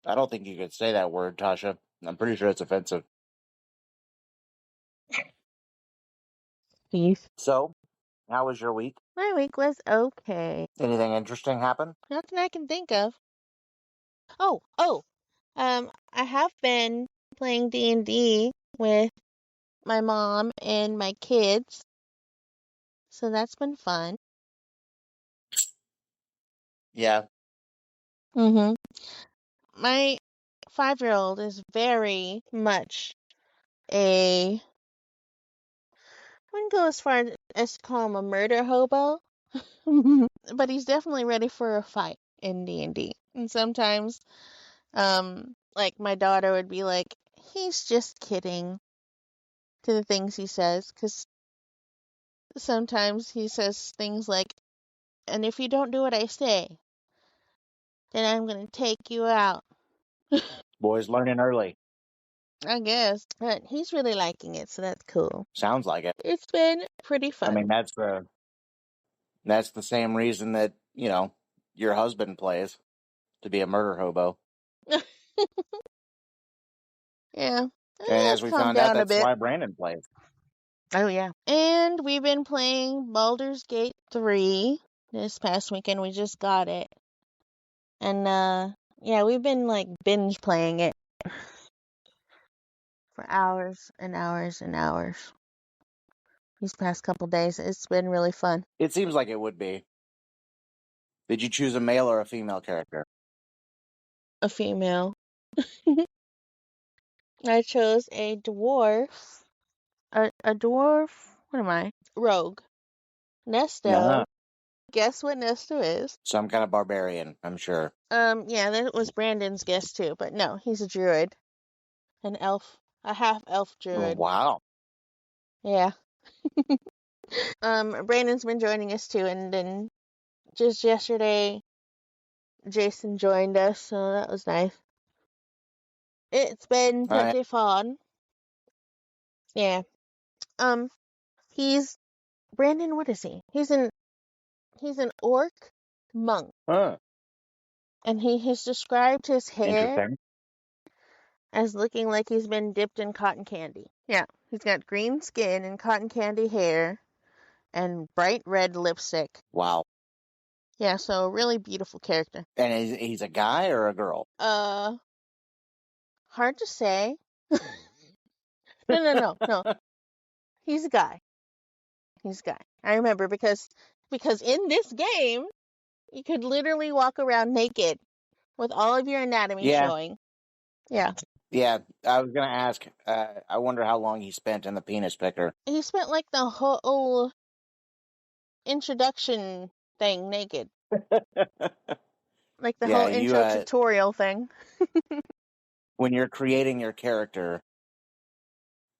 I don't think you could say that word, Tasha. I'm pretty sure it's offensive. Peace. So, how was your week? My week was okay. Anything interesting happen? Nothing I can think of. Oh, I have been playing D&D with my mom and my kids, so that's been fun. Yeah. Mm-hmm. My 5-year-old is very much I wouldn't go as far as to call him a murder hobo, but he's definitely ready for a fight in D&D. And sometimes, like my daughter would be like, he's just kidding to the things he says, because sometimes he says things like, and if you don't do what I say, then I'm going to take you out. Boys learning early. I guess. But he's really liking it, so that's cool. Sounds like it. It's been pretty I fun. mean, that's the same reason that, your husband plays, to be a murder hobo. Yeah. And as It's we calmed found out, down a that's bit. why Brandon plays. Oh, yeah. And we've been playing Baldur's Gate 3 this past weekend. We just got it. And, yeah, we've been, like, binge playing it for hours and hours and hours. These past couple days, it's been really fun. It seems like it would be. Did you choose a male or a female character? A female. I chose a dwarf. A dwarf? What am I? Rogue. Nesto. No. Guess what Nesto is? Some kind of barbarian, I'm sure. Yeah, that was Brandon's guess too, but no, he's a druid. An elf. A half-elf druid. Wow. Yeah. Brandon's been joining us too, and then just yesterday, Jason joined us, so that was nice. It's been pretty fun. Yeah. He's Brandon. What is he? He's an orc monk, Huh. and he has described his hair Interesting. as looking like he's been dipped in cotton candy. Yeah, he's got green skin and cotton candy hair, and bright red lipstick. Wow. Yeah, so really beautiful character. And he's a guy or a girl? Hard to say. No. He's a guy. He's a guy. I remember because in this game, you could literally walk around naked with all of your anatomy showing. Yeah. Yeah, I was going to ask, I wonder how long he spent in the penis picker. He spent like the whole introduction thing naked. Like the whole intro tutorial thing. When you're creating your character,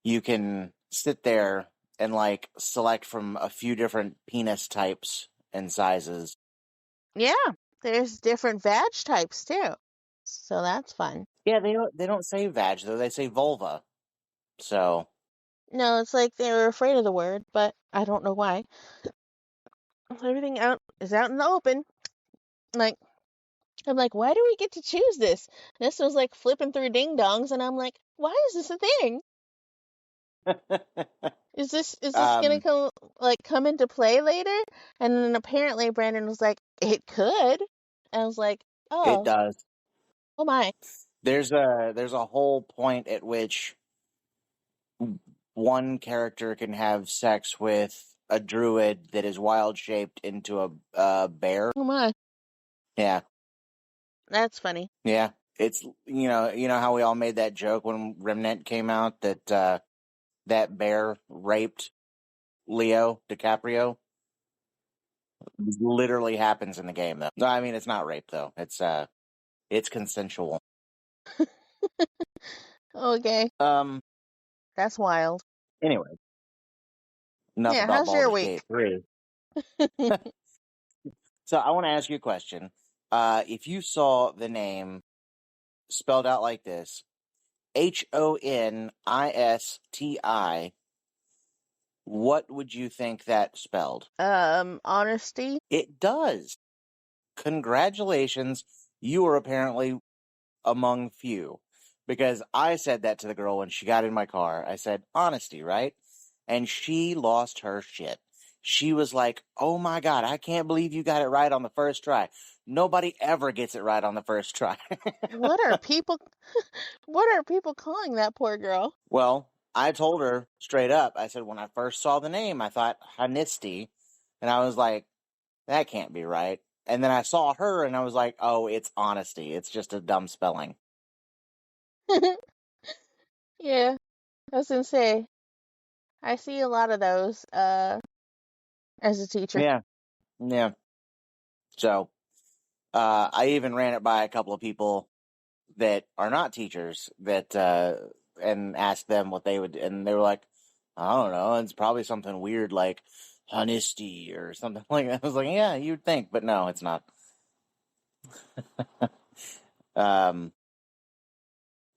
you can sit there and like select from a few different penis types and sizes. Yeah, there's different vag types too. So that's fun. Yeah, they don't say vag though, they say vulva. So no, it's like they were afraid of the word, but I don't know why. Everything is out in the open. Like, I'm like, why do we get to choose this? This was like flipping through ding dongs, and I'm like, why is this a thing? Is this gonna come into play later? And then apparently Brandon was like, it could. And I was like, oh, it does. Oh my. There's a whole point at which one character can have sex with a druid that is wild shaped into a bear. Oh my. Yeah. That's funny. Yeah. It's you know how we all made that joke when Remnant came out that that bear raped Leo DiCaprio. It literally happens in the game though. No, I mean it's not rape though. It's consensual. Okay. That's wild. Anyway. Enough about how's your Baldur's week? Gate 3. So I want to ask you a question. If you saw the name spelled out like this, Honisti, what would you think that spelled? Honesty? It does. Congratulations. You are apparently among few, because I said that to the girl when she got in my car. I said, honesty, right? And she lost her shit. She was like, oh my God, I can't believe you got it right on the first try. Nobody ever gets it right on the first try. What are people calling that poor girl? Well, I told her straight up, I said, when I first saw the name, I thought Hanisti. And I was like, that can't be right. And then I saw her and I was like, oh, it's honesty. It's just a dumb spelling. Yeah, I was gonna say, I see a lot of those as a teacher. Yeah. Yeah. So, I even ran it by a couple of people that are not teachers that, and asked them what they would, and they were like, I don't know. It's probably something weird like honesty or something like that. I was like, yeah, you'd think, but no, it's not. Um,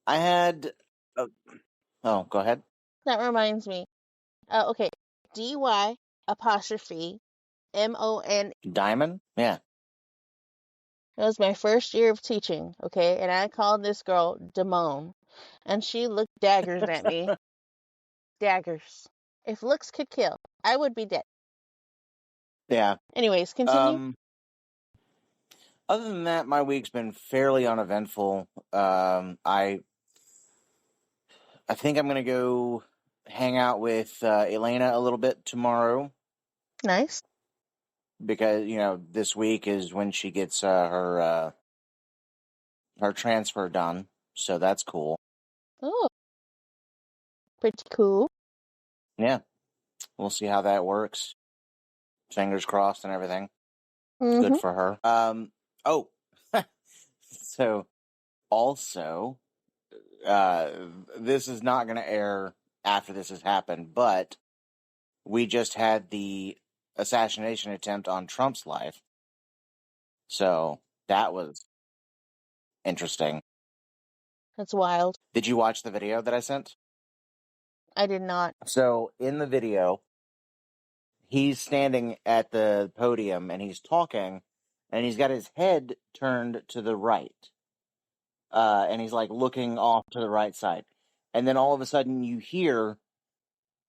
I had, oh, go ahead. That reminds me. Okay, DY apostrophe MON. Diamond? Yeah. It was my first year of teaching, okay, and I called this girl Damone, and she looked daggers at me. Daggers. If looks could kill, I would be dead. Yeah. Anyways, continue. Other than that, my week's been fairly uneventful. I think I'm gonna go hang out with Elena a little bit tomorrow Nice. because this week is when she gets her transfer done, so that's cool. Oh, pretty cool. Yeah, we'll see how that works. Fingers crossed and everything. Mm-hmm. Good for her. Oh, so also, this is not going to air after this has happened, but we just had the assassination attempt on Trump's life. So that was interesting. That's wild. Did you watch the video that I sent? I did not. So in the video, he's standing at the podium and he's talking and he's got his head turned to the right. And he's like looking off to the right side. And then all of a sudden you hear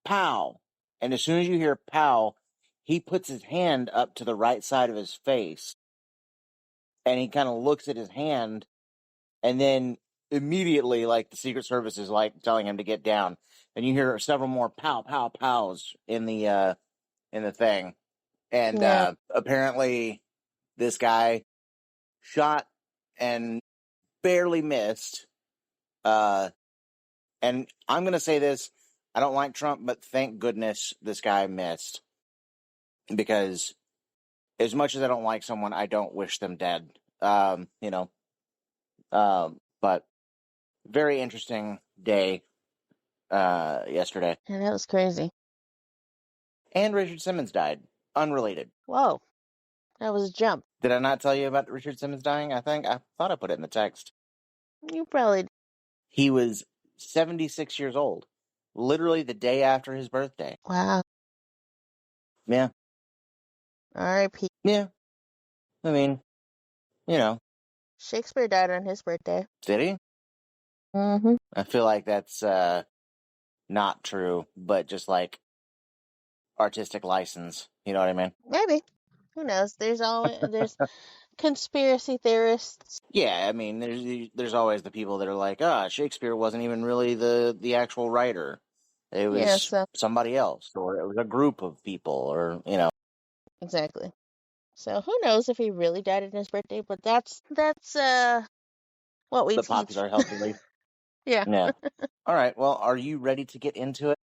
pow. And as soon as you hear pow, he puts his hand up to the right side of his face and he kind of looks at his hand, and then immediately, like, the Secret Service is like telling him to get down, and you hear several more pow pow pows in the thing, and Yeah. apparently this guy shot and barely missed. And I'm gonna say this: I don't like Trump, but thank goodness this guy missed, because as much as I don't like someone, I don't wish them dead. But very interesting day yesterday. Yeah, that was crazy. And Richard Simmons died. Unrelated. Whoa. That was a jump. Did I not tell you about Richard Simmons dying? I thought I put it in the text. You probably did. He was 76 years old. Literally the day after his birthday. Wow. Yeah. R.I.P. Yeah. I mean, Shakespeare died on his birthday. did he? Mm-hmm. I feel like that's not true, but just like artistic license. You know what I mean? Maybe. Who knows? There's conspiracy theorists. Yeah, I mean, there's always the people that are like, Shakespeare wasn't even really the actual writer. It was Yeah, so somebody else, or it was a group of people, or exactly. So who knows if he really died on his birthday, but that's what we the teach. popular health belief. Yeah. Yeah. All right. Well, are you ready to get into it?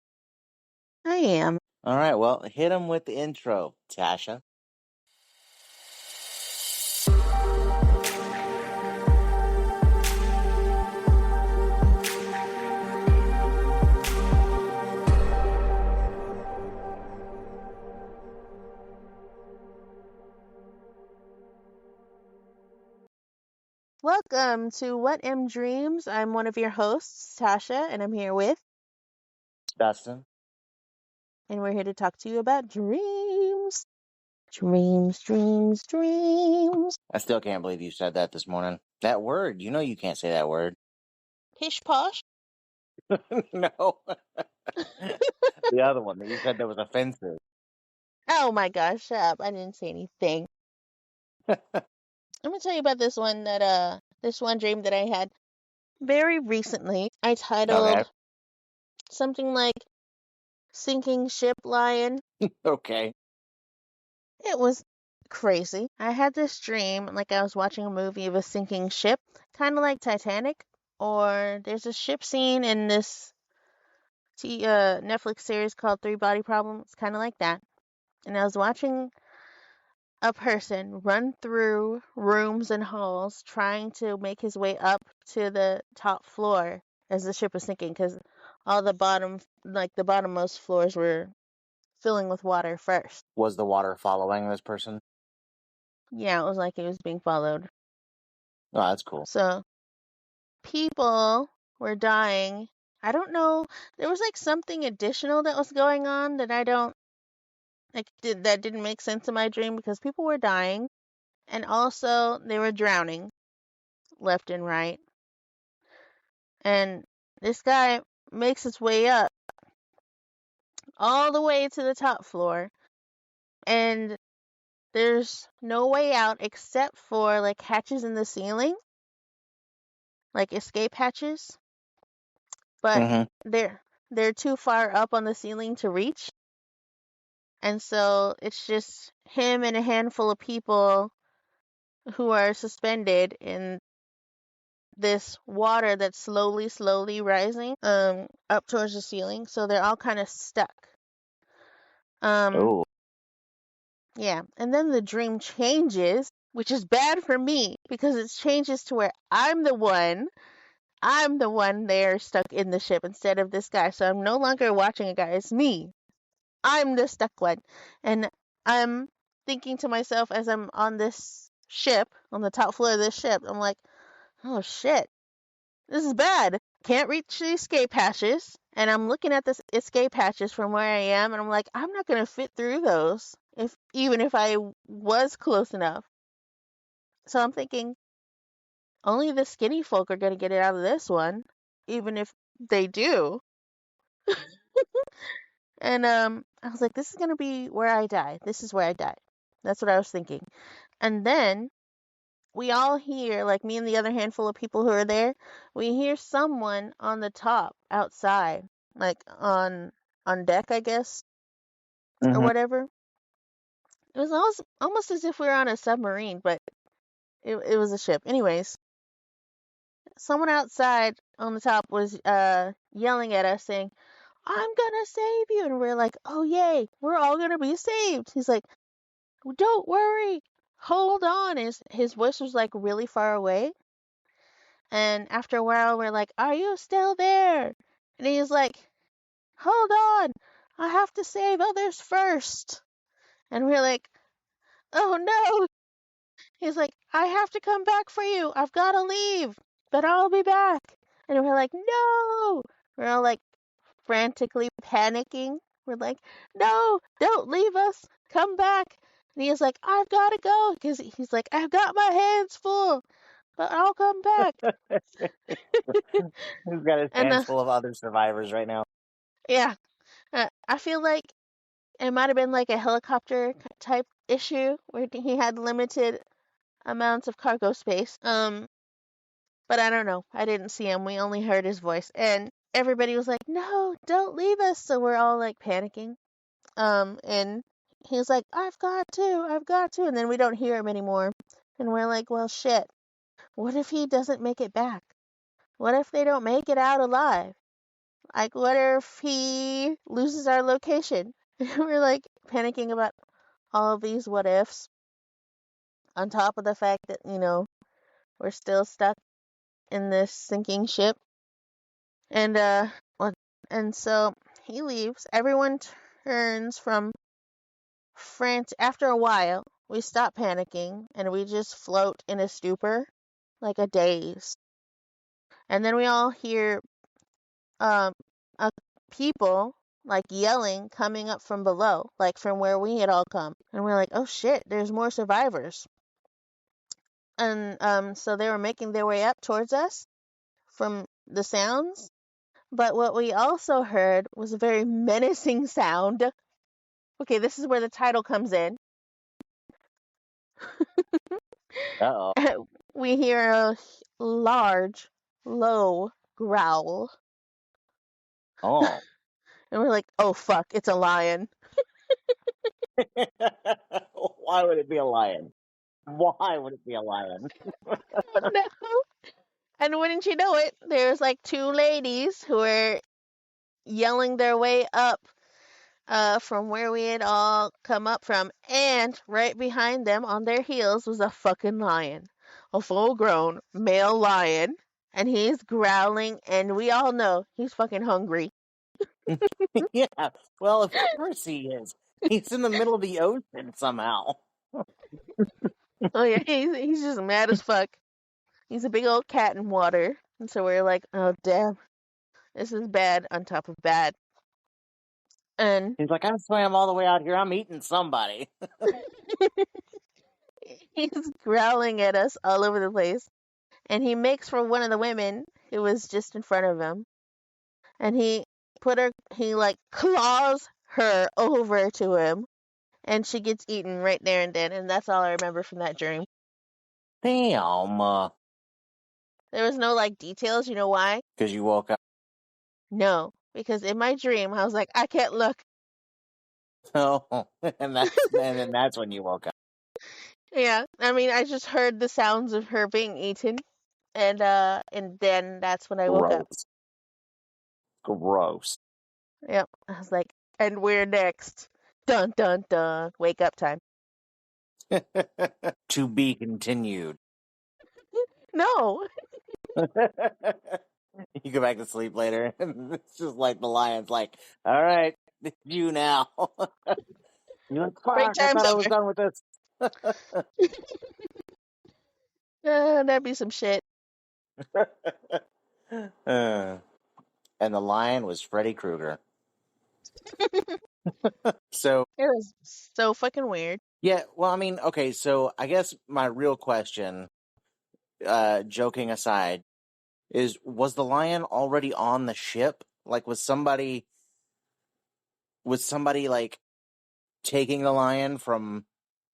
I am. All right. Well, hit him with the intro, Tasha. Welcome to What M Dreams. I'm one of your hosts, Tasha, and I'm here with Dustin. and we're here to talk to you about dreams. Dreams, dreams, dreams. I still can't believe you said that this morning. That word, you can't say that word. Pish posh. No. The other one that you said that was offensive. Oh my gosh, shut up. I didn't say anything. I'm gonna tell you about this one dream that I had very recently. I Okay. titled something like Sinking Ship Lion. Okay. It was crazy. I had this dream like I was watching a movie of a sinking ship, kind of like Titanic, or there's a ship scene in this Netflix series called Three Body Problem. It's kind of like that. And I was watching a person run through rooms and halls trying to make his way up to the top floor as the ship was sinking because all the the bottommost floors were filling with water first. Was the water following this person? Yeah, it was like it was being followed. Oh, that's cool. So people were dying. I don't know. There was like something additional that was going on that I don't that didn't make sense in my dream because people were dying and also they were drowning left and right. And this guy makes his way up all the way to the top floor and there's no way out except for like hatches in the ceiling, like escape hatches, but Mm-hmm. they're too far up on the ceiling to reach. And so it's just him and a handful of people who are suspended in this water that's slowly rising up towards the ceiling. So they're all kind of stuck. Um Oh. yeah, and then the dream changes, which is bad for me because it changes to where I'm the one there stuck in the ship instead of this guy. So I'm no longer watching a guy, it's me. I'm the stuck one. And I'm thinking to myself as I'm on this ship, on the top floor of this ship, I'm like, oh shit, this is bad. Can't reach the escape hatches. And I'm looking at this escape hatches from where I am, and I'm like, I'm not gonna fit through those even if I was close enough. So I'm thinking, only the skinny folk are gonna get it out of this one, even if they do. And I was like, this is gonna be where I die. This is where I die. That's what I was thinking. And then we all hear, like me and the other handful of people who are there, we hear someone on the top outside, like on deck, I guess, or Mm-hmm. whatever. It was almost as if we were on a submarine, but it was a ship. Anyways, someone outside on the top was yelling at us saying, "I'm gonna save you," and we're like, "Oh yay, we're all gonna be saved." He's like, "Don't worry, hold on." His voice was like really far away. And after a while, we're like, "Are you still there?" And he's like, "Hold on, I have to save others first." And we're like, "Oh no." He's like, "I have to come back for you. I've got to leave, but I'll be back." And we're like, "No." We're all like frantically panicking. We're like, "No, don't leave us. Come back." And he's like, "I've got to go." Because he's like, "I've got my hands full, but I'll come back." He's got his And hands full of other survivors right now. yeah, I feel like it might have been like a helicopter type issue where he had limited amounts of cargo space. But I don't know. I didn't see him. We only heard his voice, and everybody was like, "No, don't leave us." So we're all like panicking. And he was like, I've got to," and then we don't hear him anymore, and we're like, "Well, shit. What if he doesn't make it back? What if they don't make it out alive? Like, what if he loses our location?" We're like panicking about all of these what ifs, on top of the fact that, we're still stuck in this sinking ship. And well, and so he leaves. Everyone turns from France. After a while, we stop panicking and we just float in a stupor, like a daze. And then we all hear um people like yelling coming up from below, like from where we had all come. And we're like, "Oh shit, there's more survivors." and so they were making their way up towards us from the sounds. But what we also heard was a very menacing sound. Okay, this is where the title comes in. Uh-oh. We hear a large, low growl. Oh. And we're like, oh fuck, it's a lion. Why would it be a lion? Why would it be a lion? Oh no. And wouldn't you know it, there's like two ladies who were yelling their way up from where we had all come up from, and right behind them on their heels was a fucking lion. A full grown male lion. And he's growling, and we all know he's fucking hungry. Yeah. Well, of course he is. He's in the middle of the ocean somehow. Oh yeah, he's just mad as fuck. He's a big old cat in water. And so we're like, oh damn, this is bad on top of bad. And He's like, I swam all the way out here. I'm eating somebody. he's growling at us all over the place. And he makes for one of the women who was just in front of him. And he like claws her over to him. And she gets eaten right there and then. And that's all I remember from that dream. Damn. There was no like details. You know why? Because you woke up. No. Because in my dream, I was like, I can't look. Oh, and then that's when you woke up. Yeah. I mean, I just heard the sounds of her being eaten. And then that's when I woke up. Gross. Yep. I was like, and we're next. Dun dun dun. Wake up time. To be continued. No. You go back to sleep later, and it's just like the lion's like, all right, it's you now. You're like, Break fuck, I time's thought I was over. done with this. That'd be some shit. And the lion was Freddy Krueger. So, It was so fucking weird. yeah, well, I mean, okay, so I guess my real question, joking aside, is was the lion already on the ship? Like, was somebody like taking the lion from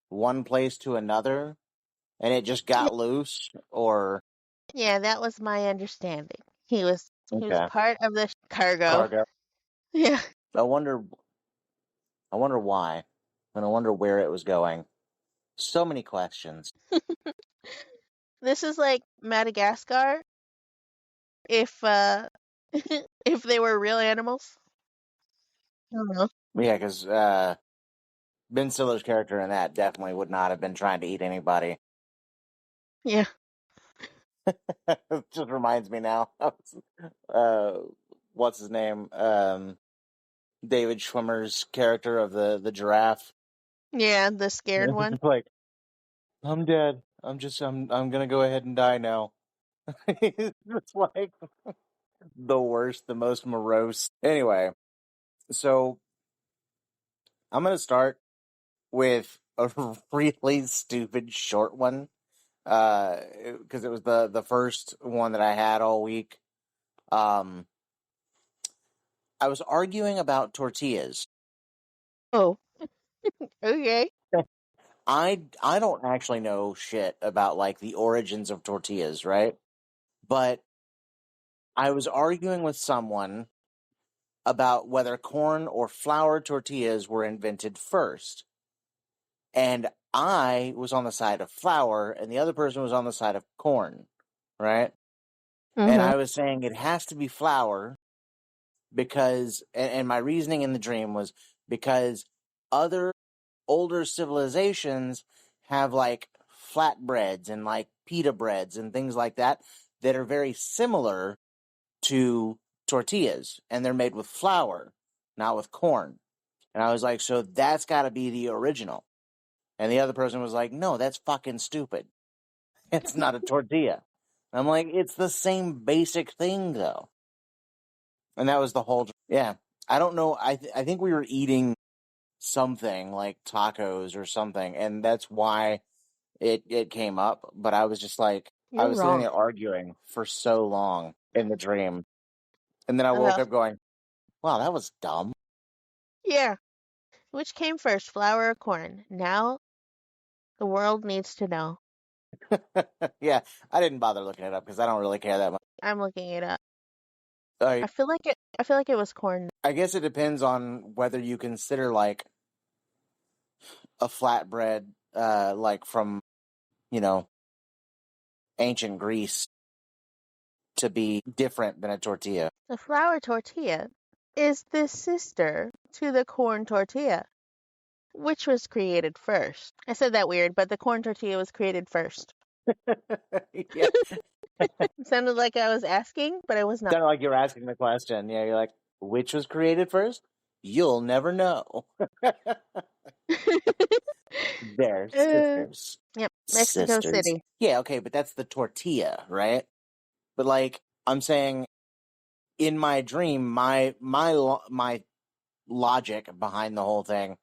one place to another and it just got loose? Or Yeah, that was my understanding. He was okay, part of the cargo. cargo. Yeah. I wonder why, and I wonder where it was going. So many questions. This is like Madagascar if if they were real animals. I don't know. Yeah, because Ben Stiller's character in that definitely would not have been trying to eat anybody. Yeah. It just reminds me now. What's his name? David Schwimmer's character of the giraffe. Yeah, the scared one. Like, I'm dead. I'm gonna go ahead and die now. It's like the worst, the most morose. Anyway, so I'm gonna start with a really stupid short one. Because it was the first one that I had all week. I was arguing about tortillas. Oh, okay. I don't actually know shit about like the origins of tortillas, right? But I was arguing with someone about whether corn or flour tortillas were invented first. And I was on the side of flour and the other person was on the side of corn, right? And Mhm. I was saying it has to be flour because, and my reasoning in the dream was because other older civilizations have like flatbreads and like pita breads and things like that that are very similar to tortillas, and they're made with flour, not with corn. And I was like, so that's got to be the original. And the other person was like, no, that's fucking stupid. It's not a tortilla. I'm like, it's the same basic thing though. And that was the whole, yeah. I don't know. I think we were eating something like tacos or something, and that's why it came up, but I was just like, I You're was sitting wrong. there arguing for so long in the dream, and then I woke About up going, "Wow, that was dumb." yeah. Which came first, flour or corn? Now the world needs to know. Yeah, I didn't bother looking it up because I don't really care that much. I'm looking it up. I I feel like it was corn. I guess it depends on whether you consider like a flatbread, like from you know ancient Greece to be different than a tortilla. The flour tortilla is the sister to the corn tortilla, which was created first. I said that weird, but the corn tortilla was created first. Yeah, It sounded like I was asking, but I was not. sounded like you're asking the question. Yeah, you're like, which was created first? You'll never know. They're uh, sisters. yep, Mexico Sisters. City. Yeah, okay, but that's the tortilla, right? But like I'm saying in my dream, my logic behind the whole thing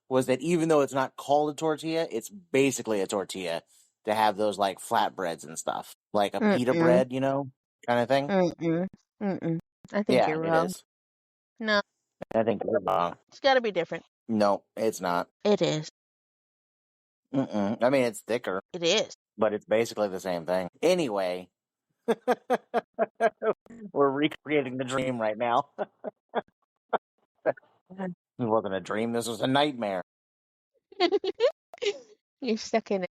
was that even though it's not called a tortilla, it's basically a tortilla to have those like flatbreads and stuff. Like a pita Mm-mm, bread, kind of thing. mm-mm, mm-mm. I think Yeah, you're it wrong. is. No, I think you're wrong. it's got to be different. No, it's not. It is. I mean, it's thicker, It is. but it's basically the same thing. Anyway, we're recreating the dream right now. It wasn't a dream. This was a nightmare. You're stuck in it.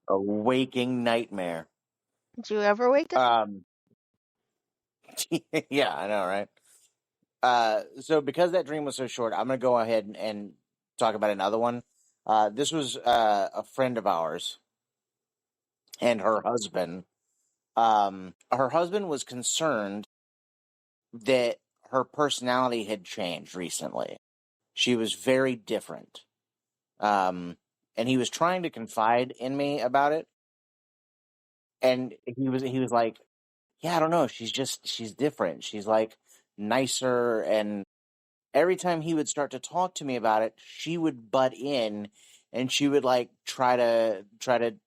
A waking nightmare. Did you ever wake up? Um, yeah, I know, right? So because that dream was so short, I'm gonna go ahead and talk about another one. This was a friend of ours and her husband. Her husband was concerned that her personality had changed recently. She was very different. And he was trying to confide in me about it. And he was like, yeah, I don't know. She's different. She's like nicer. And every time he would start to talk to me about it, she would butt in and she would like try to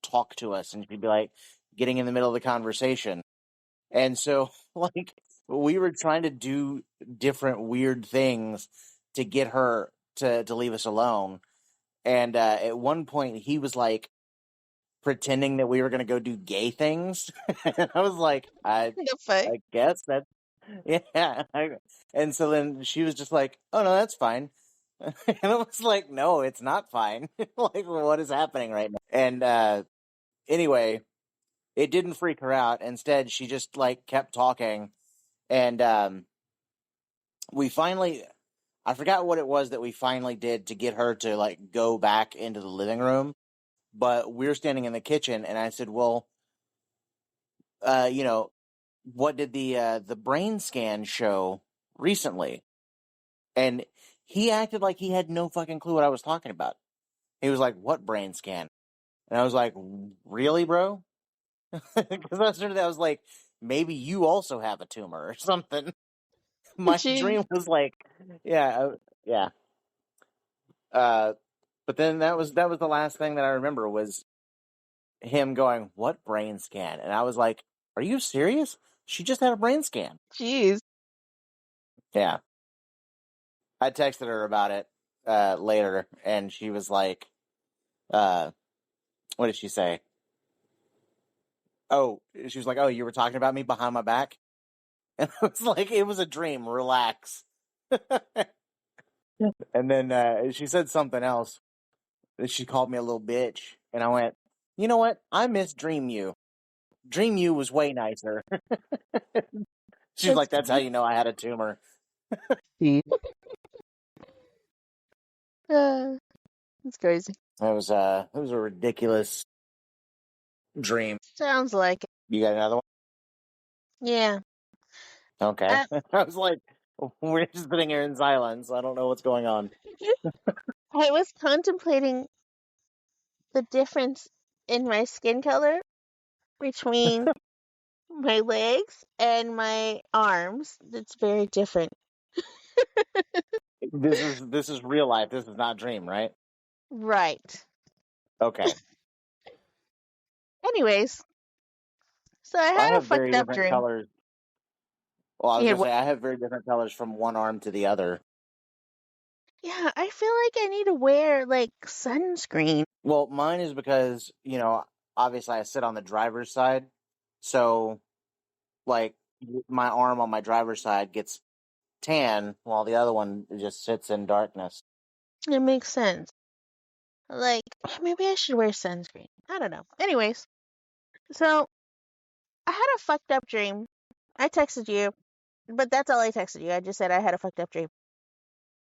talk to us, and she'd be like getting in the middle of the conversation. And so like we were trying to do different weird things to get her to leave us alone. And at one point he was like pretending that we were going to go do gay things. And I was like, The fuck? I guess that, yeah. And so then she was just like, oh no, that's fine. And I was like, no, it's not fine. Like, what is happening right now? And anyway, it didn't freak her out. Instead, she just like kept talking. And we finally, I forgot what it was that we finally did to get her to like go back into the living room. But we're standing in the kitchen, and I said, well, uh, you know, what did the brain scan show recently? And he acted like he had no fucking clue what I was talking about. He was like, "What brain scan?" And I was like, "Really, bro?" Because I was like, "Maybe you also have a tumor or something." My Jeez. dream was like, yeah, yeah. Uh, but then that was the last thing that I remember was him going, "What brain scan?" And I was like, "Are you serious? She just had a brain scan." Jeez. Yeah. I texted her about it later, and she was like, uh, "What did she say?" Oh, she was like, "Oh, you were talking about me behind my back," and I was like, "It was a dream. Relax." And then she said something else. She called me a little bitch, and I went, "You know what? I miss Dream You. Dream You was way nicer." She's That's like, "That's how funny. you know I had a tumor." Jeez. It's crazy. It was a ridiculous dream. Sounds like it. You got another one? Yeah. Okay. I, I was like, we're just sitting here in silence. I don't know what's going on. I was contemplating the difference in my skin color between my legs and my arms. It's very different. This is real life. This is not dream, right? Right. Okay. Anyways, so I I had a have very fucked up different dream. colors. Well, I was Yeah, gonna say I have very different colors from one arm to the other. yeah, I feel like I need to wear like sunscreen. Well, mine is because obviously I sit on the driver's side, so like my arm on my driver's side gets tan, while the other one just sits in darkness. It makes sense. Like, maybe I should wear sunscreen. I don't know. Anyways, so I had a fucked up dream. I texted you, but that's all I texted you. I just said I had a fucked up dream.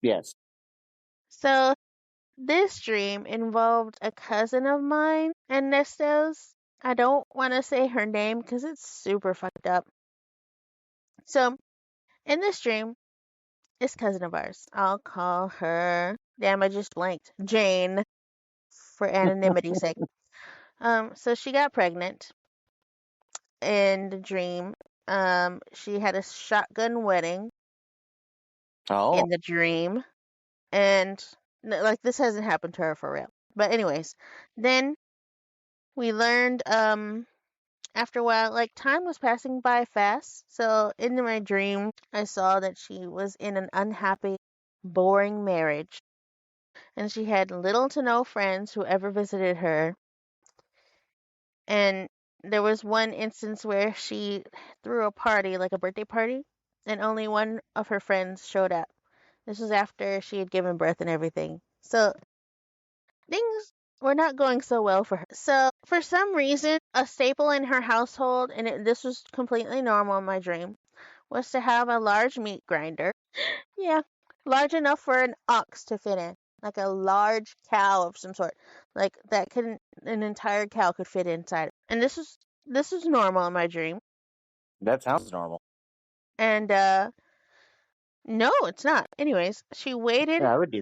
Yes. So this dream involved a cousin of mine and Nesto's. I don't want to say her name because it's super fucked up. So in this dream, this cousin of ours, I'll call her. Damn, I just blanked. Jane, for anonymity's sake. So she got pregnant in the dream. She had a shotgun wedding Oh. in the dream, and like this hasn't happened to her for real. But anyways, then we learned after a while, like time was passing by fast. So in my dream, I saw that she was in an unhappy, boring marriage, and she had little to no friends who ever visited her. And there was one instance where she threw a party, like a birthday party, and only one of her friends showed up. This was after she had given birth and everything. So things were not going so well for her. So for some reason, a staple in her household, and this was completely normal in my dream, was to have a large meat grinder. Yeah, large enough for an ox to fit in, like a large cow of some sort, like that could an entire cow could fit inside. And this was normal in my dream. That sounds normal. And no, it's not. Anyways, she waited Yeah, I would do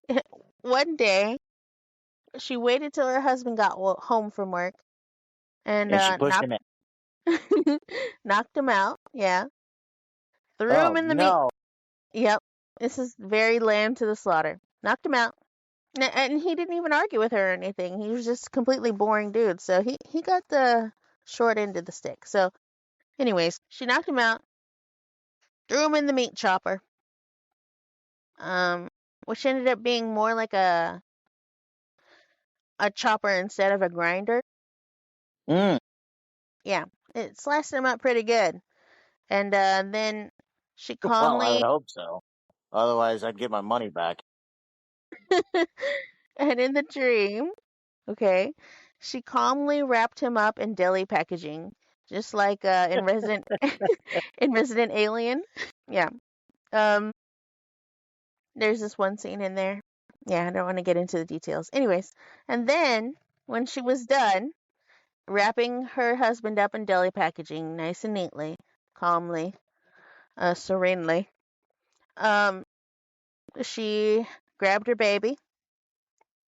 that. one day. She waited till her husband got home from work and And she pushed knocked him in. knocked him out. Yeah, threw him Oh in the meat. no. Yep, this is very lamb to the slaughter. Knocked him out. And he didn't even argue with her or anything. He was just completely boring dude. So he got the short end of the stick. So, anyways, she knocked him out, threw him in the meat chopper, um, which ended up being more like a chopper instead of a grinder. Mm. Yeah, it sliced him up pretty good. And then she Well, I would calmly, hope so. Otherwise, I'd get my money back. and in the dream, okay, she calmly wrapped him up in deli packaging, just like in Resident in Resident Alien. Yeah. Um, there's this one scene in there. Yeah, I don't want to get into the details. Anyways, and then when she was done wrapping her husband up in deli packaging, nice and neatly, calmly, serenely, um, she grabbed her baby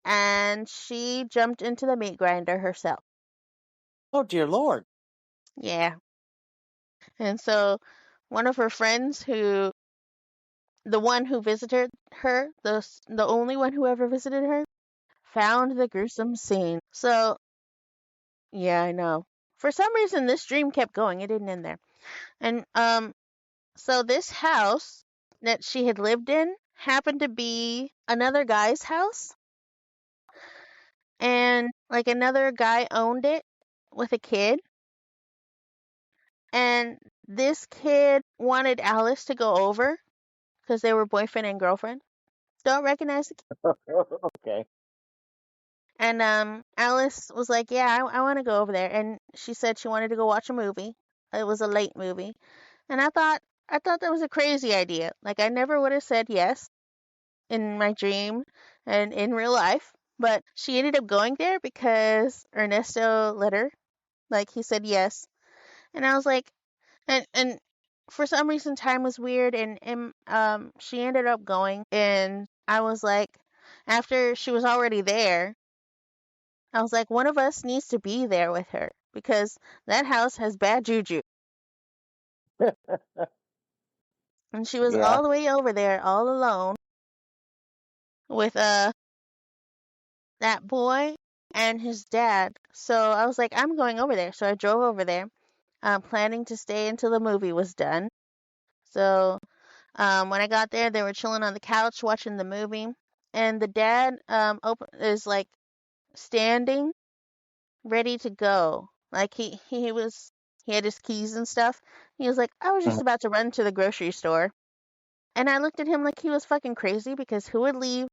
and she jumped into the meat grinder herself. Oh dear Lord. Yeah. And so one of her friends the one who visited her, the only one who ever visited her, found the gruesome scene. So, yeah, I know. For some reason, this dream kept going. It didn't end there. And so this house that she had lived in happened to be another guy's house, and like another guy owned it with a kid, and this kid wanted Alice to go over because they were boyfriend and girlfriend. Don't recognize the kid. Okay. And Alice was like, "Yeah, I want to go over there." And she said she wanted to go watch a movie. It was a late movie, and I thought that was a crazy idea. Like I never would have said yes in my dream and in real life, but she ended up going there because Ernesto let her. Like he said yes, and I was like, and for some reason time was weird, and she ended up going, and I was like, after she was already there, I was like, one of us needs to be there with her because that house has bad juju. And she was Yeah. all the way over there all alone with that boy. and his dad. So I was like, I'm going over there. So I drove over there, planning to stay until the movie was done. So when I got there, they were chilling on the couch watching the movie, and the dad is like standing, ready to go. Like he had his keys and stuff. He was like, I was just Mhm. about to run to the grocery store, and I looked at him like he was fucking crazy because who would leave,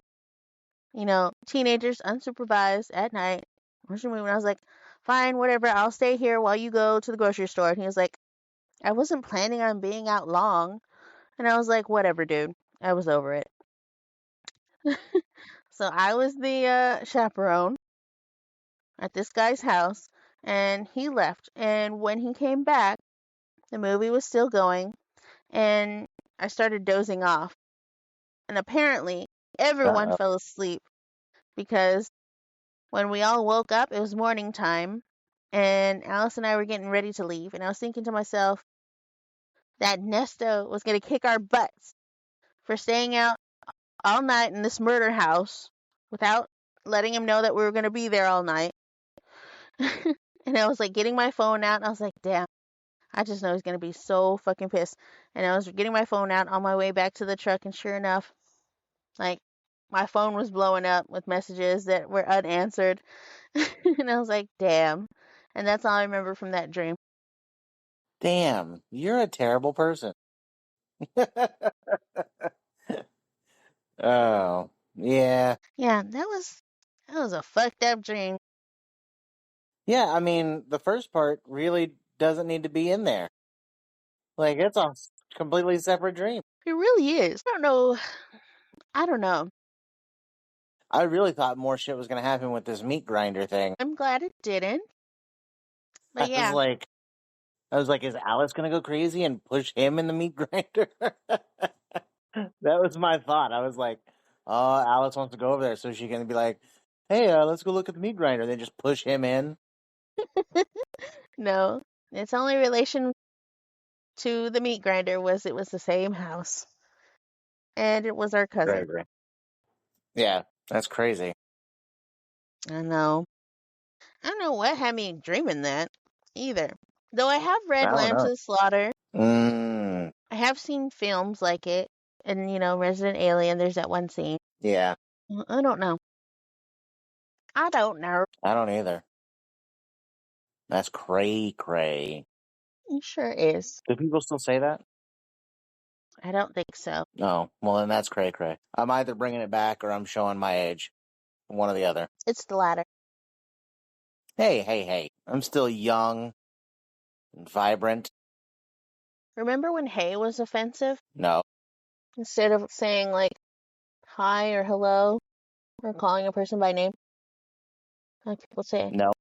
teenagers unsupervised at night watching a movie? And I was like, fine, whatever. I'll stay here while you go to the grocery store. And he was like, I wasn't planning on being out long. And I was like, whatever, dude. I was over it. So I was the chaperone at this guy's house, and he left. And when he came back, the movie was still going, and I started dozing off. And apparently, everyone Uh-oh. fell asleep because when we all woke up, it was morning time, and Alice and I were getting ready to leave. And I was thinking to myself that Nesto was going to kick our butts for staying out all night in this murder house without letting him know that we were going to be there all night. And I was like getting my phone out, and I was like, damn, I just know he's going to be so fucking pissed. And I was getting my phone out on my way back to the truck, and sure enough, like, my phone was blowing up with messages that were unanswered. And I was like, damn. And that's all I remember from that dream. Damn, you're a terrible person. Oh, yeah. Yeah, that was a fucked up dream. Yeah, I mean, the first part really doesn't need to be in there. Like, it's a completely separate dream. It really is. I don't know. I don't know. I really thought more shit was going to happen with this meat grinder thing. I'm glad it didn't. But I was yeah, like, I was like, is Alice going to go crazy and push him in the meat grinder? That was my thought. I was like, oh, Alice wants to go over there, so she can be like, hey, let's go look at the meat grinder. They just push him in. no. Its only relation to the meat grinder was it was the same house. And it was our cousin. Crazy. Yeah, that's crazy. I know. I don't know what had me dreaming that either. Though I have I read don't Lamb to know. the Slaughter. Mm, I have seen films like it. And, Resident Alien, there's that one scene. yeah, I don't know. I don't know. I don't either. That's cray. It sure is. Do people still say that? I don't think so. No. Well, then that's cray. I'm either bringing it back or I'm showing my age. One or the other. It's the latter. Hey. I'm still young and vibrant. Remember when hey was offensive? No. Instead of saying, like, hi or hello or calling a person by name, like people say, No.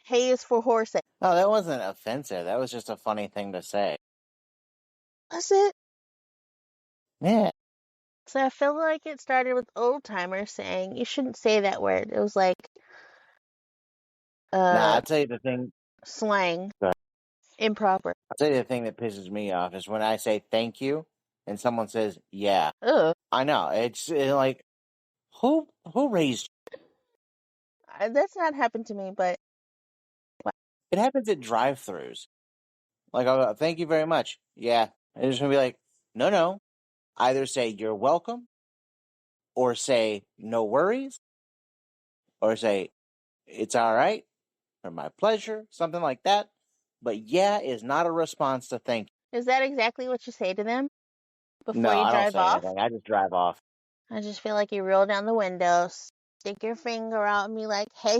hey is for horse. Oh, that wasn't offensive. That was just a funny thing to say. Was it? Yeah. So I feel like it started with old timers saying you shouldn't say that word. It was like Nah, uh I'll tell you the thing. slang, improper. I'll tell you the thing that pisses me off is when I say thank you and someone says, yeah. Ugh. I know. It's like, who raised you? That's not happened to me, but It happens at drive-thrus. Like, I'll go, thank you very much. Yeah. And it's going to be like, no. Either say you're welcome or say no worries or say it's all right or my pleasure, something like that. But yeah is not a response to thank is that exactly what you say to them you. before No, you I don't drive say off? anything. I just drive off. I just feel like you roll down the window, stick your finger out, and be like, hey.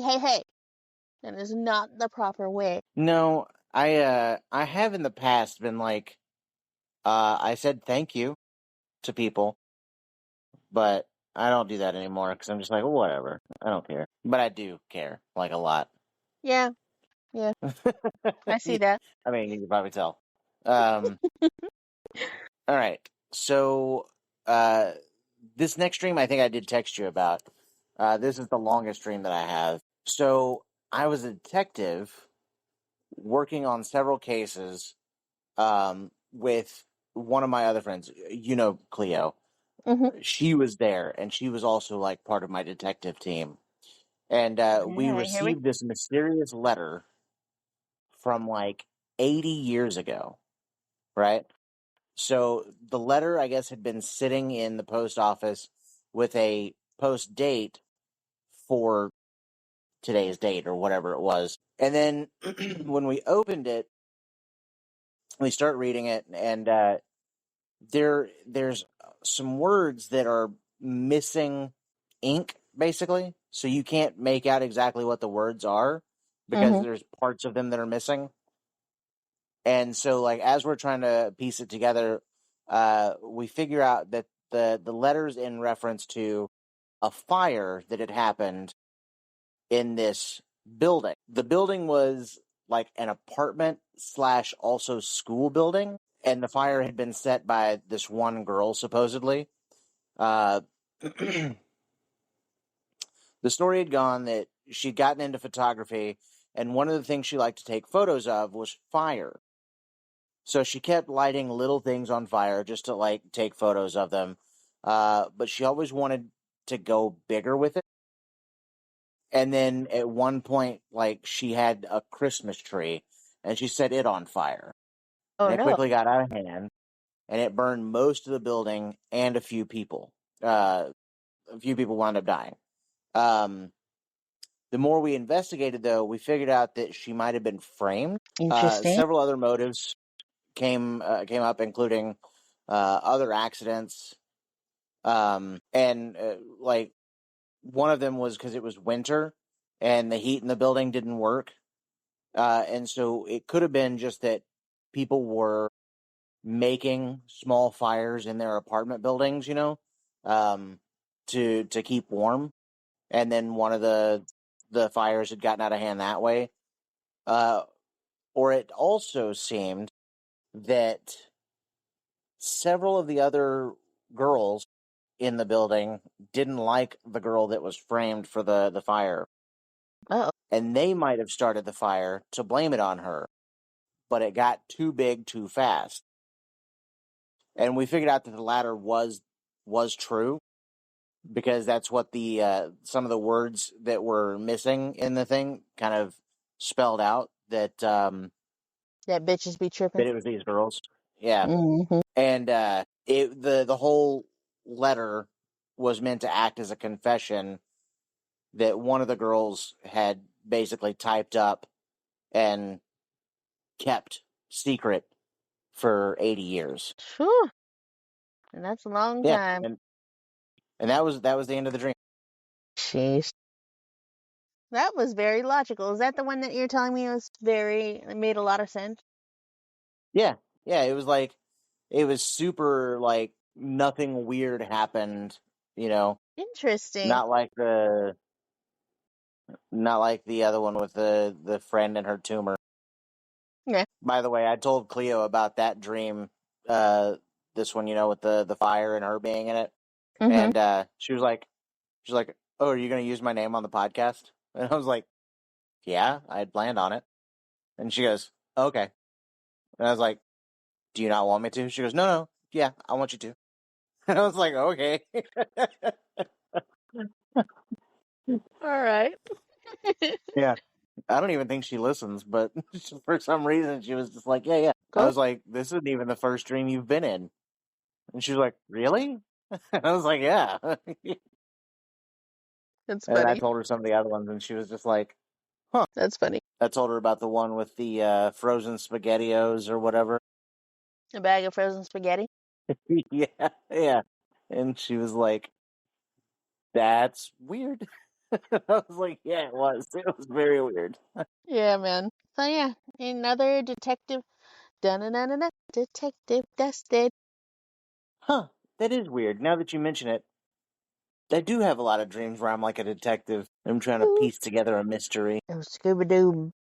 That is not the proper way. No, I have in the past been like, I said thank you to people, but I don't do that anymore because I'm just like, well, whatever. I don't care. But I do care, like a lot. Yeah, I see that. I mean, you can probably tell. Um, all right. So, this next stream, I think I did text you about. This is the longest stream that I have. So, I was a detective working on several cases with one of my other friends. You know, Cleo. Hmm. She was there, and she was also like part of my detective team. And we Yeah, here we. received this mysterious letter from like 80 years ago, right? So the letter, I guess, had been sitting in the post office with a post date for today's date or whatever it was. And then when we opened it, we start reading it, and there's some words that are missing ink, basically. So you can't make out exactly what the words are because Mm-hmm. there's parts of them that are missing. And so, like, as we're trying to piece it together, we figure out that the letters in reference to a fire that had happened in this building. The building was like an apartment slash also school building, and the fire had been set by this one girl supposedly. Uh, the story had gone that she'd gotten into photography, and one of the things she liked to take photos of was fire. So she kept lighting little things on fire just to like take photos of them. But she always wanted to go bigger with it. And then at one point, like she had a Christmas tree and she set it on fire. Oh And it no. quickly got out of hand and it burned most of the building and a few people. A few people wound up dying. Um, the more we investigated, though, we figured out that she might have been framed. Interesting. Several other motives came up, including other accidents, and like one of them was because it was winter and the heat in the building didn't work, and so it could have been just that people were making small fires in their apartment buildings, um, to keep warm, and then one of the fires had gotten out of hand that way, uh, or it also seemed that several of the other girls in the building didn't like the girl that was framed for the fire. Oh. And they might have started the fire to blame it on her, but it got too big too fast. And we figured out that the latter was true because that's what the some of the words that were missing in the thing kind of spelled out That bitches be tripping. that it was these girls. Yeah. Mm-hmm. And the whole letter was meant to act as a confession that one of the girls had basically typed up and kept secret for 80 years. Phew. And that's a long Yeah, time. and that was the end of the dream. Jeez. That was very logical. Is that the one that you're telling me was it made a lot of sense? Yeah, yeah, it was super like nothing weird happened, you know, Interesting. not like the other one with the friend and her tumor. Yeah. By the way, I told Cleo about that dream, uh, this one, with the fire and her being in it, Mm-hmm. and she's like, "Oh, are you going to use my name on the podcast?" And I was like, "Yeah, I had planned on it." And she goes, "Okay." And I was like, "Do you not want me to?" She goes, "No, no, yeah, I want you to." And I was like, "Okay." All right. Yeah, I don't even think she listens, but for some reason she was just like, "Yeah, yeah." I Cool. was like, "This isn't even the first dream you've been in," and she was like, "Really?" I was like, "Yeah." That's And then I funny. told her some of the other ones, and she was just like, "Huh." That's funny. I told her about the one with the frozen spaghettios or whatever. A bag of frozen spaghetti. Yeah, yeah. And she was like, "That's weird." I was like, "Yeah, it was. It was very weird." Yeah, man. So yeah, another detective. Dun-dun-dun-dun-dun. Detective dusted. Huh. That is weird. Now that you mention it, I do have a lot of dreams where I'm like a detective. I'm trying to Ooh. piece together a mystery. Oh, Scooby Doo.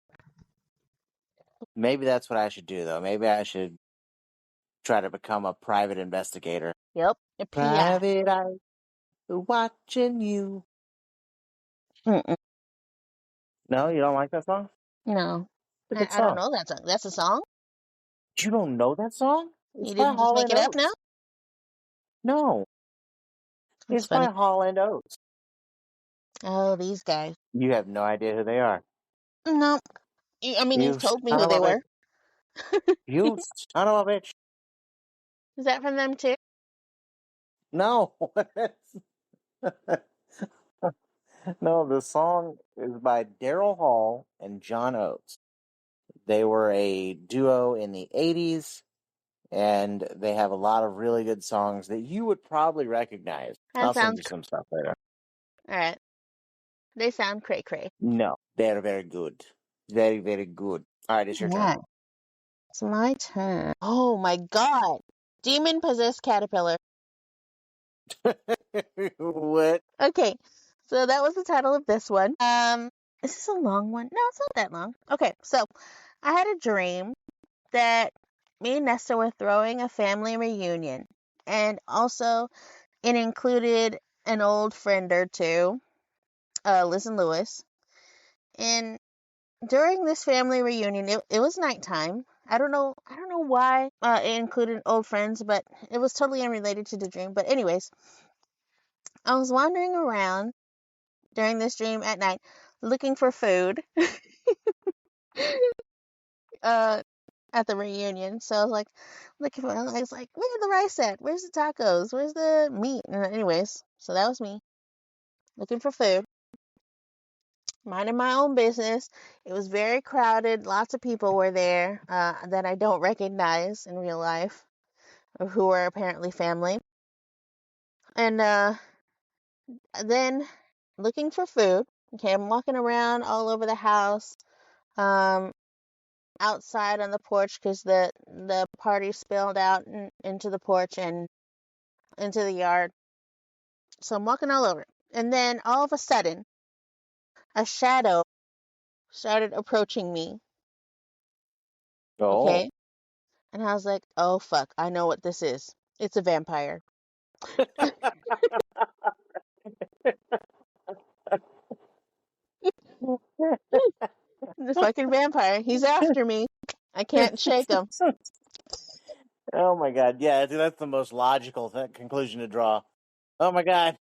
Maybe that's what I should do, though. Maybe I should try to become a private investigator. Yep. A PI. Private eye watching you. Mm-mm. No, you don't like that song? No. It's a good I don't song. know that song. That's a song? You don't know that song? It's You by didn't just Hall make and it up now? Oates. No, That's it's by funny. Hall and Oates. Oh, these guys. You have no idea who they are. No, I mean, You you've told me son who of they a bitch. were. You son of a bitch. Is that from them too? No. No, the song is by Daryl Hall and John Oates. They were a duo in the 80s, and they have a lot of really good songs that you would probably recognize. That I'll send sounds you some stuff later. all right. They sound cray cray. No, they're very good. Very, very good. All right, it's your turn. Yeah, it's my turn. Oh my god. Demon possessed caterpillar. What? Okay, so that was the title of this one. Is this a long one? No, it's not that long. Okay, so I had a dream that me and Nesta were throwing a family reunion, and also it included an old friend or two, Liz and Lewis. And during this family reunion, it was nighttime. I don't know why it included old friends, but it was totally unrelated to the dream. But anyways, I was wandering around during this dream at night looking for food uh at the reunion. So I was like looking for, I was like, where's the rice at? Where's the tacos? Where's the meat? And anyways, so that was me looking for food, minding my own business. It was very crowded. Lots of people were there that I don't recognize in real life, or who are apparently family. And then looking for food. Okay, I'm walking around all over the house, um, outside on the porch because the party spilled out into the porch and into the yard. So I'm walking all over, and then all of a sudden, a shadow started approaching me. Oh. Okay, and I was like, "Oh fuck, I know what this is. It's a vampire. The fucking vampire. He's after me. I can't shake him." Oh my god. Yeah, I think that's the most logical conclusion to draw. Oh my god.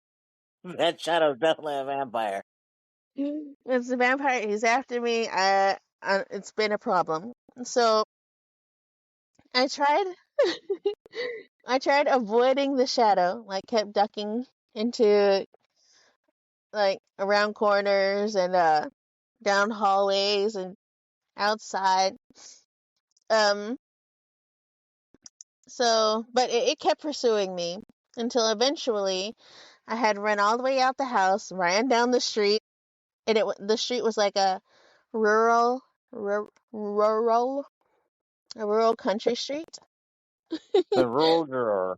That shadow's definitely a vampire. It's a vampire. He's after me. It's been a problem. So I tried. I tried avoiding the shadow. Like kept ducking into like around corners and down hallways and outside. Um. So, but it kept pursuing me until eventually I had run all the way out the house, ran down the street, and the street was like a rural, rural, a rural country street. The rural girl.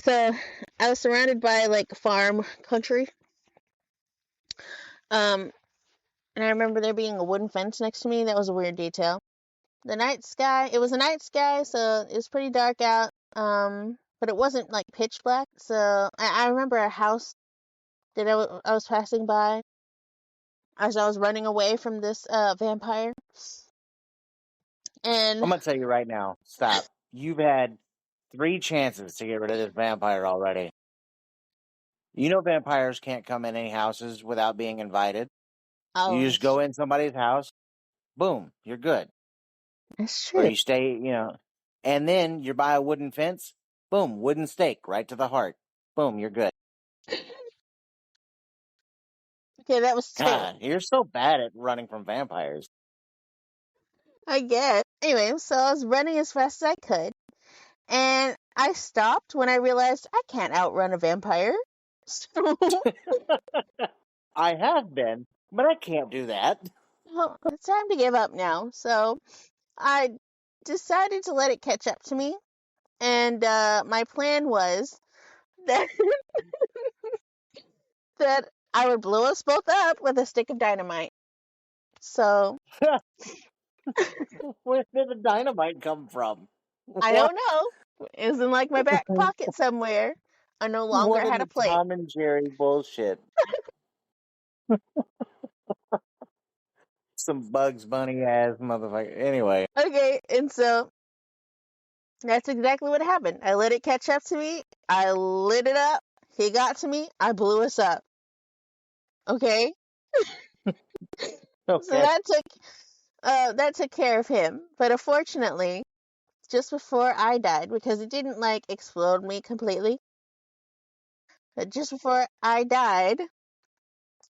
So I was surrounded by like farm country. Um, and I remember there being a wooden fence next to me. That was a weird detail. The night sky, it was a night sky, so it was pretty dark out. But it wasn't like pitch black. So I remember a house that I was passing by as I was running away from this vampire. And I'm gonna tell you right now. Stop. You've had 3 chances to get rid of this vampire already. You know vampires can't come in any houses without being invited. oh, You just go in somebody's house, boom, you're good. that's Or true. you stay, and then you're by a wooden fence, boom, wooden stake right to the heart. Boom, you're good. Okay, that was two. God, you're so bad at running from vampires. I guess. Anyway, so I was running as fast as I could, and I stopped when I realized I can't outrun a vampire. So, I have been, but I can't do that. well, it's time to give up now. So I decided to let it catch up to me, and my plan was that that I would blow us both up with a stick of dynamite. So Where did the dynamite come from? I What? don't know. It was in like my back pocket somewhere. I no longer What in had a the plate. Tom and Jerry bullshit? Some Bugs Bunny ass motherfucker. Anyway, Okay, and so that's exactly what happened. I let it catch up to me. I lit it up. He got to me. I blew us up. Okay, so Okay. that took care of him. But unfortunately, just before I died, because it didn't like explode me completely, but just before I died,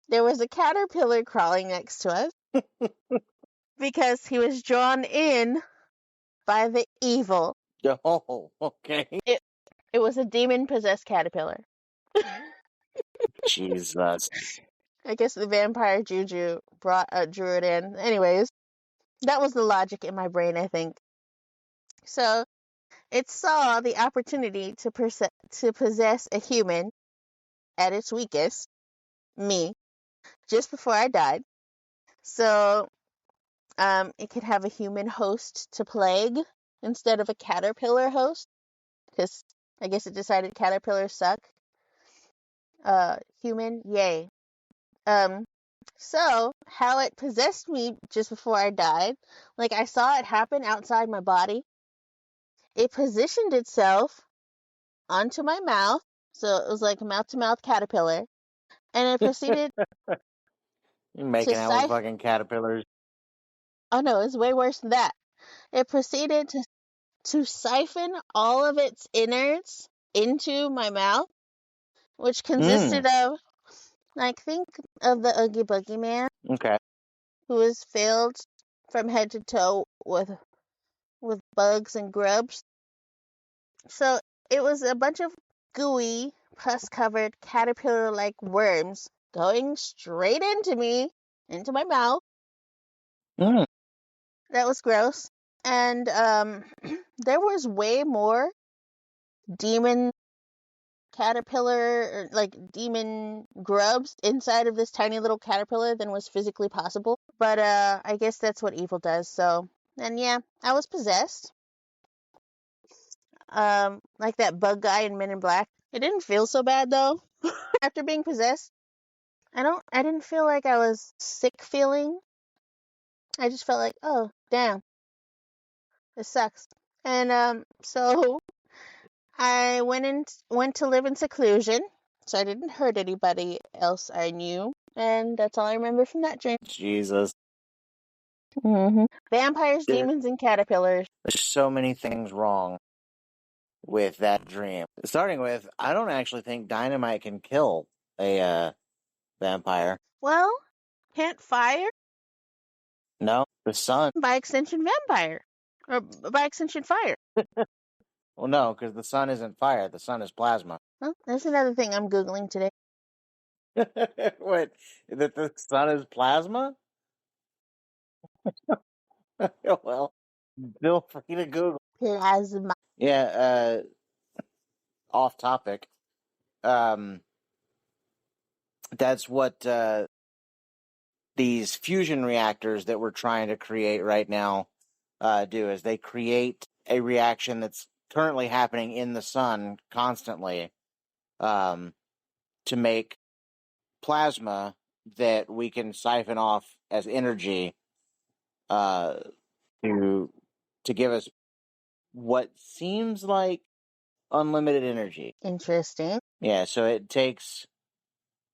there was a caterpillar crawling next to us because he was drawn in by the evil. Oh, okay. It it was a demon possessed caterpillar. Jesus. I guess the vampire juju drew it in. Anyways, that was the logic in my brain, I think. So it saw the opportunity to possess a human at its weakest, me, just before I died. So it could have a human host to plague instead of a caterpillar host, because I guess it decided caterpillars suck. Human, yay. Um, so how it possessed me just before I died, like I saw it happen outside my body. It positioned itself onto my mouth, so it was like a mouth to mouth caterpillar, and it proceeded You're to making out with siphon. fucking caterpillars. Oh no, it's way worse than that. It proceeded to siphon all of its innards into my mouth, which Mm, consisted of, like, think of the Oogie Boogie Man, okay. who was filled from head to toe with bugs and grubs. So it was a bunch of gooey, pus-covered caterpillar-like worms going straight into me, into my mouth. Mm, That was gross. And there was way more demon caterpillar, or like demon grubs inside of this tiny little caterpillar than was physically possible. But I guess that's what evil does. So, and yeah, I was possessed. Like that bug guy in Men in Black. It didn't feel so bad though. After being possessed, I didn't feel like I was sick feeling. I just felt like, oh, damn, this sucks. And so I went to live in seclusion, so I didn't hurt anybody else I knew, and that's all I remember from that dream. Jesus. Vampires, There, demons, and caterpillars. there's so many things wrong with that dream. Starting with, I don't actually think dynamite can kill a vampire. Well, can't fire, No, the sun. by extension, vampire, or by extension, fire. Well, no, because the sun isn't fire. The sun is plasma. Well, that's another thing I'm googling today. What? That the sun is plasma? Well, feel free to Google. Plasma. Yeah, off topic. Um, that's what these fusion reactors that we're trying to create right now do, is they create a reaction that's currently happening in the sun constantly, to make plasma that we can siphon off as energy, uh, to give us what seems like unlimited energy. Interesting. Yeah, so it takes,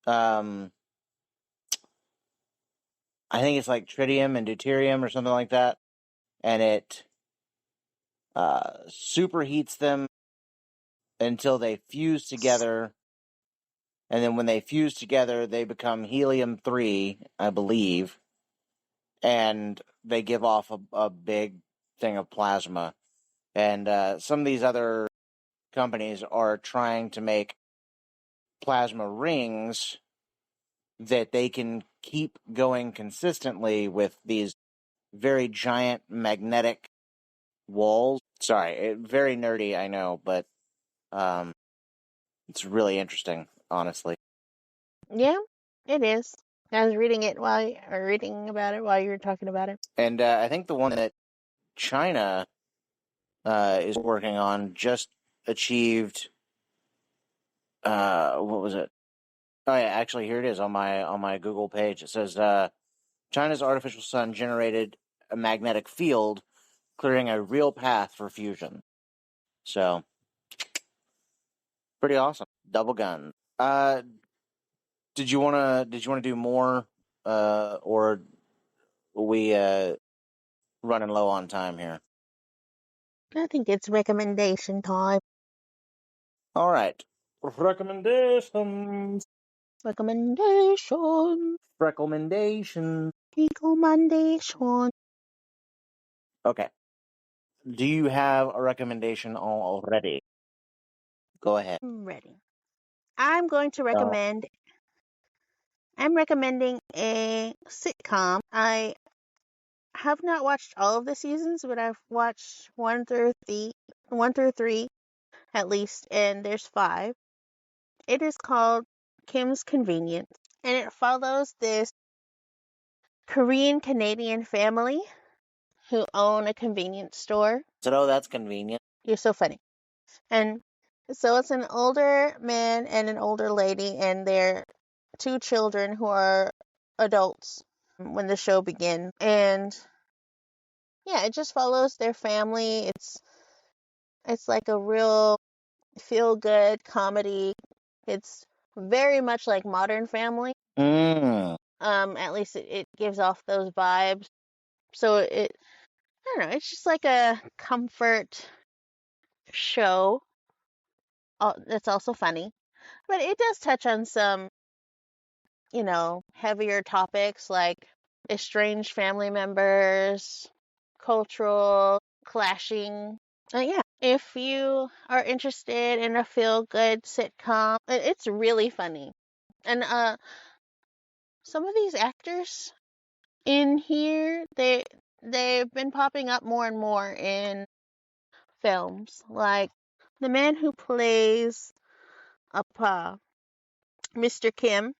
um, I think it's like tritium and deuterium or something like that, and it superheats them until they fuse together, and then when they fuse together, they become helium-3, I believe, and they give off a big thing of plasma. And some of these other companies are trying to make plasma rings that they can keep going consistently with these very giant magnetic walls. Sorry, very nerdy, I know, but um, it's really interesting, honestly. Yeah, it is. I was reading about it while you were talking about it. And I think the one that China is working on just achieved. What was it? Oh yeah, actually here it is on my Google page. It says China's artificial sun generated a magnetic field, clearing a real path for fusion. So pretty awesome. Double gun. Did you wanna do more, or are we running low on time here? I think it's recommendation time. All right, recommendations. Recommendation. Recommendation. Recommendation. Okay. Do you have a recommendation already? Go ahead. I'm ready. I'm going to Uh, recommend. I'm recommending a sitcom. I have not watched all of the seasons, but I've watched one through three at least, and there's five. It is called Kim's Convenience, and it follows this Korean Canadian family who own a convenience store. oh, that's convenient. You're so funny. And so it's an older man and an older lady, and their two children who are adults when the show begins. And yeah, it just follows their family. It's like a real feel good comedy. It's very much like Modern Family. Mm. At least it gives off those vibes. So I don't know, it's just like a comfort show. That's also funny, but it does touch on some, heavier topics like estranged family members, cultural clashing. Yeah, if you are interested in a feel-good sitcom, it's really funny. And some of these actors in here, they've been popping up more and more in films. Like the man who plays Mr. Kim,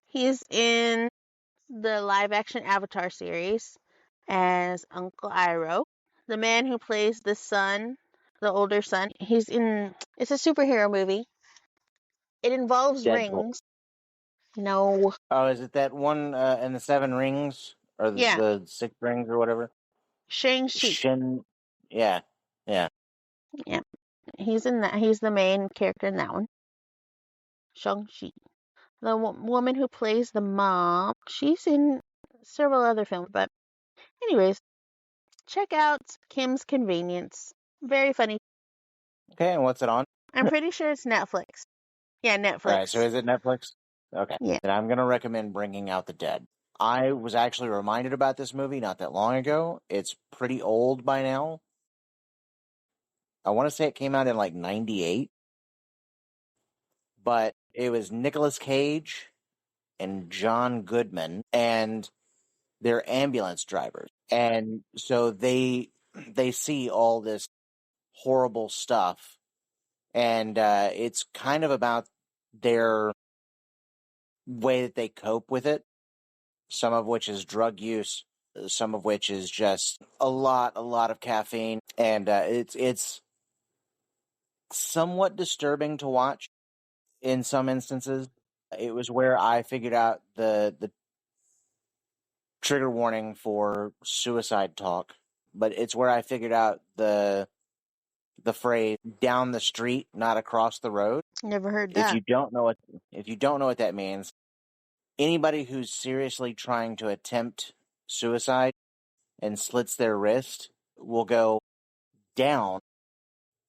he's in the live action Avatar series as Uncle Iroh. The man who plays the older son, it's a superhero movie. It involves Deadpool. rings. No. Oh, is it that one in the Seven Rings or Yeah, the Six Rings or whatever? Shang-Chi. Shin. Yeah, yeah. Yeah, he's in that. He's the main character in that one. Shang-Chi. The woman who plays the mom, she's in several other films. But anyways, check out Kim's Convenience. Very funny. Okay, and what's it on? I'm pretty sure it's Netflix. Yeah, All right, so Netflix. is it Netflix? Okay, Yeah. then I'm gonna recommend Bringing Out the Dead. I was actually reminded about this movie not that long ago. It's pretty old by now. I want to say it came out in like '98, but it was Nicolas Cage and John Goodman, and they're ambulance drivers, and so they see all this horrible stuff, and it's kind of about their way that they cope with it. Some of which is drug use, some of which is just a lot of caffeine, and it's somewhat disturbing to watch in some instances. It was where I figured out the trigger warning for suicide talk, but it's where I figured out the phrase "down the street, not across the road." Never heard If that. you don't know what if you don't know what that means, anybody who's seriously trying to attempt suicide and slits their wrist will go down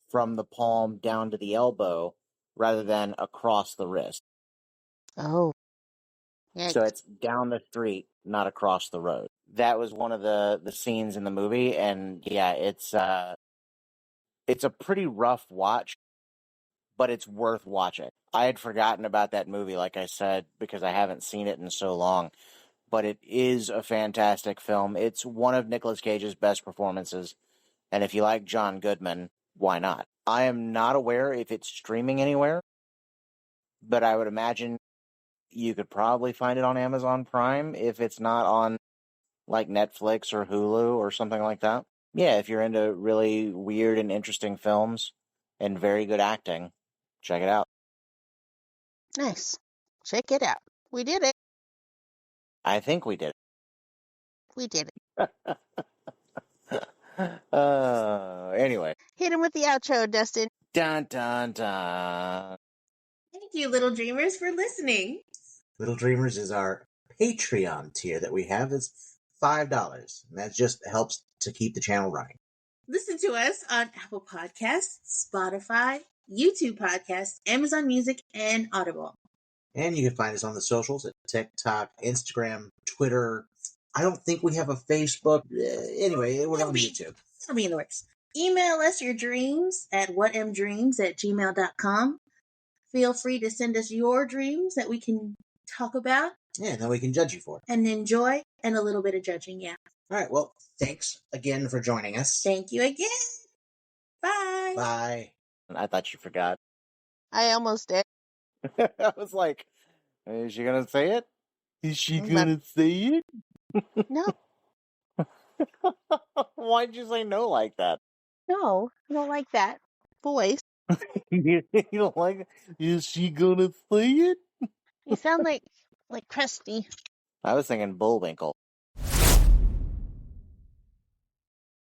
from the palm down to the elbow rather than across the wrist. Oh, So yikes. it's down the street, not across the road. That was one of the scenes in the movie, and yeah, it's a pretty rough watch, but it's worth watching. I had forgotten about that movie, like I said, because I haven't seen it in so long. But it is a fantastic film. It's one of Nicolas Cage's best performances, and if you like John Goodman, why not? I am not aware if it's streaming anywhere, but I would imagine you could probably find it on Amazon Prime if it's not on like Netflix or Hulu or something like that. Yeah, if you're into really weird and interesting films and very good acting, check it out. Nice. Check it out. We did it. I think we did. We did it. Anyway. Hit him with the outro, Dustin. Dun dun dun. Thank you, little dreamers, for listening. Little Dreamers is our Patreon tier that we have. It's $5, and that just helps to keep the channel running. Listen to us on Apple Podcasts, Spotify, YouTube Podcasts, Amazon Music, and Audible. And you can find us on the socials at TikTok, Instagram, Twitter. I don't think we have a Facebook. Anyway, we're on YouTube. It'll be in the works. Email us your dreams at whatmdreams@gmail.com. Feel free to send us your dreams that we can talk about. Yeah, and then we can judge you for it. And enjoy, and a little bit of judging, yeah. All right, well, thanks again for joining us. Thank you again. Bye. Bye. I thought you forgot. I almost did. I was like, is she going to say it? Is she going to say it? No. Why'd you say no like that? No, I don't like that voice. You don't like it? Is she going to say it? You sound like Krusty. I was thinking Bullwinkle.